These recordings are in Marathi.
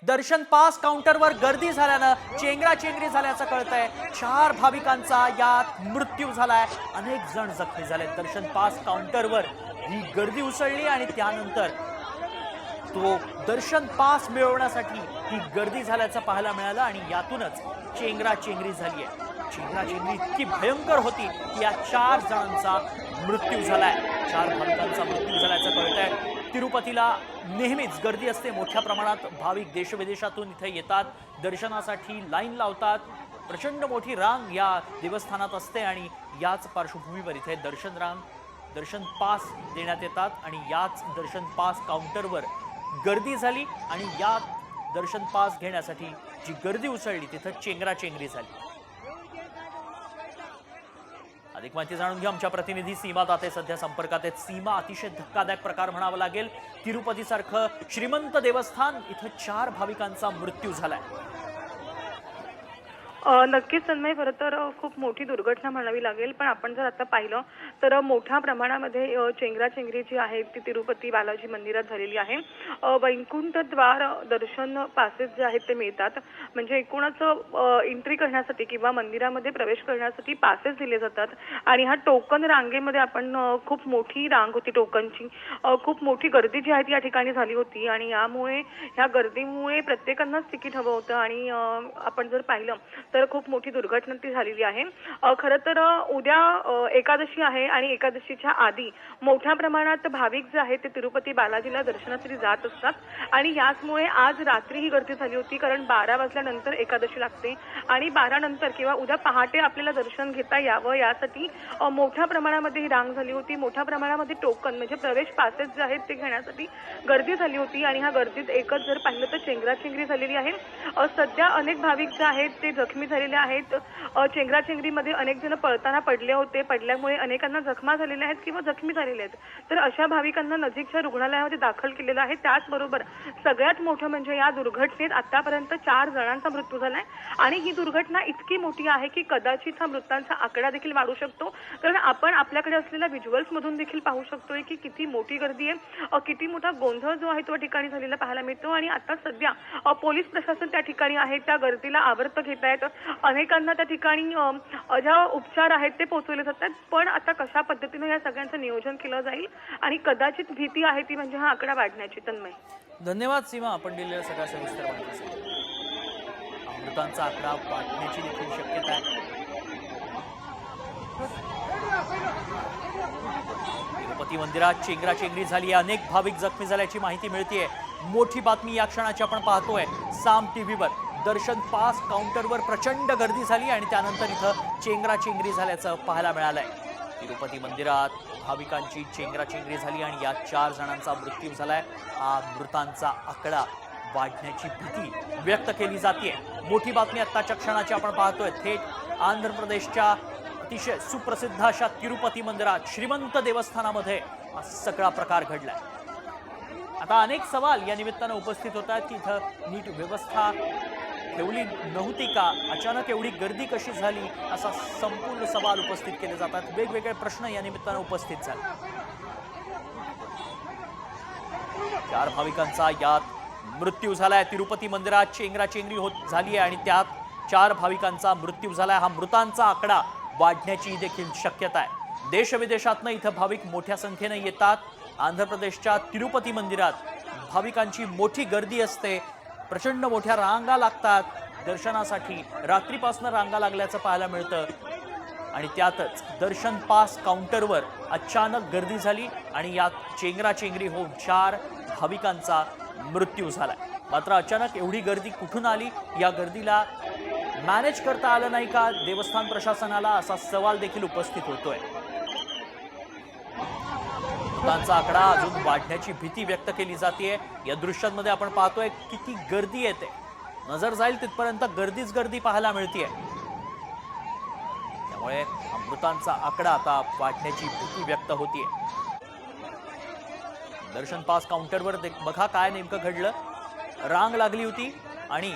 दर्शन पास काउंटरवर गर्दी झाल्यानं चेंगराचेंगरी झाल्याचं कळतंय। 4 भाविकांचा यात मृत्यू झालाय, अनेक जण जखमी झाले। दर्शन पास काउंटरवर ही गर्दी उसळली आणि त्यानंतर तो दर्शन पास मिळवण्यासाठी ही गर्दी झाल्याचं पाहायला मिळालं आणि यातूनच चेंगराचेंगरी झाली आहे। चेंगराचेंगरी इतकी भयंकर होती की या 4 जणांचा मृत्यू झालाय, 4 भाविकांचा मृत्यू झाल्याचं कळतंय। तिरुपतीला नेहमीच गर्दी असते, मोठ्या प्रमाणात भाविक देशविदेशातून इथे येतात, दर्शनासाठी लाईन लावतात, प्रचंड मोठी रांग या देवस्थानात असते आणि याच पार्श्वभूमीवर इथे दर्शन पास देण्यात येतात आणि याच दर्शन पास काउंटरवर गर्दी झाली आणि या दर्शन पास घेण्यासाठी जी गर्दी उसळली तिथं चेंगराचेंगरी झाली। अधिक माहिती जाणून घेऊ आमच्या प्रतिनिधी सीमा दाते सध्या संपर्कात आहेत। सीमा, अतिशय धक्कादायक प्रकार म्हणावा लागेल, तिरुपती सारखं श्रीमंत देवस्थान इथं 4 भाविकांचा मृत्यू झालाय। नक्कीच तन्मय, खरं तर खूप मोठी दुर्घटना म्हणावी लागेल। पण आपण जर आता पाहिलं तर मोठ्या प्रमाणामध्ये चेंगराचेंगरी जी आहे ती तिरुपती बालाजी मंदिरात झालेली आहे। वैकुंठ द्वार दर्शन पासेस जे आहेत ते मिळतात, म्हणजे एकूणच एंट्री करण्यासाठी किंवा मंदिरामध्ये प्रवेश करण्यासाठी पासेस दिले जातात आणि हा टोकन रांगेमध्ये आपण खूप मोठी रांग होती टोकनची, खूप मोठी गर्दी जी आहे ती या ठिकाणी झाली होती आणि यामुळे ह्या गर्दीमुळे प्रत्येकांनाच तिकीट हवं होतं आणि आपण जर पाहिलं तर खूप मोठी दुर्घटना ती झालेली आहे। खरं तर उद्या एकादशी आहे आणि एकादशीच्या आधी मोठ्या प्रमाणात भाविक जे आहेत ते तिरुपती बालाजीला दर्शनासाठी जात असतात आणि याचमुळे आज रात्री ही गर्दी झाली होती, कारण 12 वाजल्यानंतर एकादशी लागते आणि 12 नंतर किंवा उद्या पहाटे आपल्याला दर्शन घेता यावं यासाठी मोठ्या प्रमाणामध्ये ही रांग झाली होती। मोठ्या प्रमाणामध्ये टोकन म्हणजे प्रवेश पासेस जे आहेत ते घेण्यासाठी गर्दी झाली होती आणि ह्या गर्दीत एकच जर पाहिलं तर चेंगराचेंगरी झालेली आहे। सध्या अनेक भाविक जे आहेत ते जखमी झालेले आहेत। चेंगराचेंगरीमध्ये अनेक जण पळताना पडले होते, पडल्यामुळे अनेकांना जखमा झालेल्या आहेत किंवा जखमी झालेले आहेत, तर अशा भाविकांना नजीकच्या रुग्णालयामध्ये दाखल केलेलं आहे। त्याचबरोबर सगळ्यात मोठं म्हणजे या दुर्घटनेत आतापर्यंत 4 जणांचा मृत्यू झालाय आणि ही दुर्घटना इतकी मोठी आहे की कदाचित हा मृतांचा आकडा देखील वाढू शकतो, कारण आपण आपल्याकडे असलेल्या व्हिज्युअल्स मधून देखील पाहू शकतोय की किती मोठी गर्दी आहे, किती मोठा गोंधळ जो आहे तो ठिकाणी झालेला पाहायला मिळतो आणि आता सध्या पोलीस प्रशासन त्या ठिकाणी आहे, त्या गर्दीला आवर्त घेत आहेत। अनेकांना त्या ठिकाणी ज्या उपचार आहेत ते पोहोचवले जातात, पण आता कशा पद्धतीने या सगळ्यांचं नियोजन केलं जाईल आणि कदाचित भीती आहे ती म्हणजे हा आकडा वाढण्याची। तन्मय, धन्यवाद सीमा, आपण दिलेल्या सगळ्या सविस्तर माहितीसाठी। मृतांचा आकडा वाढण्याची देखील शक्यता आहे। तिरुपती मंदिरात चेंगराचेंगरी झाली आहे, अनेक भाविक जखमी झाल्याची माहिती मिळतेय। मोठी बातमी या क्षणाची आपण पाहतोय साम टीव्हीवर। दर्शन पास काउंटरवर प्रचंड गर्दी झाली आणि त्यानंतर इथं चेंगराचेंगरी झाल्याचं पाहायला मिळालंय। तिरुपती मंदिरात भाविकांची चेंगराचेंगरी झाली आणि या 4 जणांचा मृत्यू झालाय। हा मृतांचा आकडा वाढण्याची भीती व्यक्त केली जाते। मोठी बातमी आत्ताच्या क्षणाची आपण पाहतोय। थेट आंध्र प्रदेशच्या अतिशय सुप्रसिद्ध अशा तिरुपती मंदिरात श्रीमंत देवस्थानामध्ये हा सगळा प्रकार घडलाय। आता अनेक सवाल या निमित्तानं उपस्थित होतात की इथं नीट व्यवस्था ठेवली नव्हती का, अचानक एवढी गर्दी कशी झाली, असा संपूर्ण सवाल उपस्थित केले जातात। वेगवेगळे प्रश्न या निमित्तानं उपस्थित झाले। 4 भाविकांचा यात मृत्यू झालाय। तिरुपती मंदिरात चेंगराचेंगरी झाली आहे आणि त्यात 4 भाविकांचा मृत्यू झालाय। हा मृतांचा आकडा वाढण्याची देखील शक्यता आहे। देशविदेशातनं इथं भाविक मोठ्या संख्येनं येतात। आंध्र प्रदेशच्या तिरुपती मंदिरात भाविकांची मोठी गर्दी असते, प्रचंड मोठ्या रांगा लागतात दर्शनासाठी, रात्रीपासून रांगा लागल्याचं पाहायला मिळतं आणि त्यातच दर्शन पास काउंटरवर अचानक गर्दी झाली आणि यात चेंगराचेंगरी होऊन 4 भाविकांचा मृत्यू झालाय। मात्र अचानक एवढी गर्दी कुठून आली, या गर्दीला मॅनेज करता आलं नाही का देवस्थान प्रशासनाला, असा सवाल देखील उपस्थित होतोय। मृतांचा आकडा अजून वाढण्याची भीती व्यक्त केली जाते। या दृश्यांमध्ये आपण पाहतोय किती गर्दी येते, नजर जाईल तिथपर्यंत गर्दीच गर्दी पाहायला मिळते। त्यामुळे मृतांचा आकडा आता वाढण्याची भीती व्यक्त होतीये। दर्शन पास काउंटरवर बघा काय नेमकं घडलं। रांग लागली होती आणि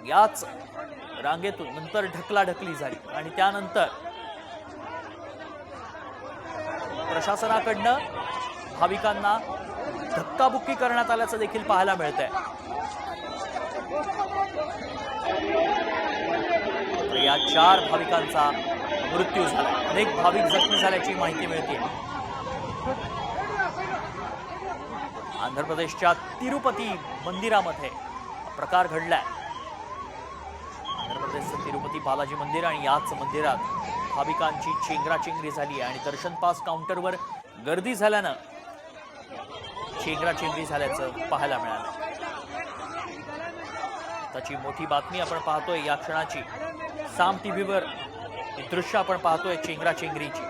याच रांगेतून नंतर ढकलाढकली झाली आणि त्यानंतर प्रशासनाकडनं भाविकांना धक्काबुक्की करण्यात आल्याचं देखील पाहायला मिळतंय। तर या 4 भाविकांचा मृत्यू झाला, अनेक भाविक जखमी झाल्याची माहिती मिळते। आंध्र प्रदेशच्या तिरुपती मंदिरामध्ये प्रकार घडलाय। आंध्र प्रदेशचं तिरुपती बालाजी मंदिर आणि याच मंदिरात भाविकांची चेंगराचेंगरी झाली आणि दर्शन पास काउंटरवर गर्दी झाल्यानं चेंगराचेंगरी झाल्याचं पाहायला मिळालं। त्याची मोठी बातमी आपण पाहतोय या क्षणाची। साम टीव्हीवर हे दृश्य आपण पाहतोय चेंगराचेंगरीची।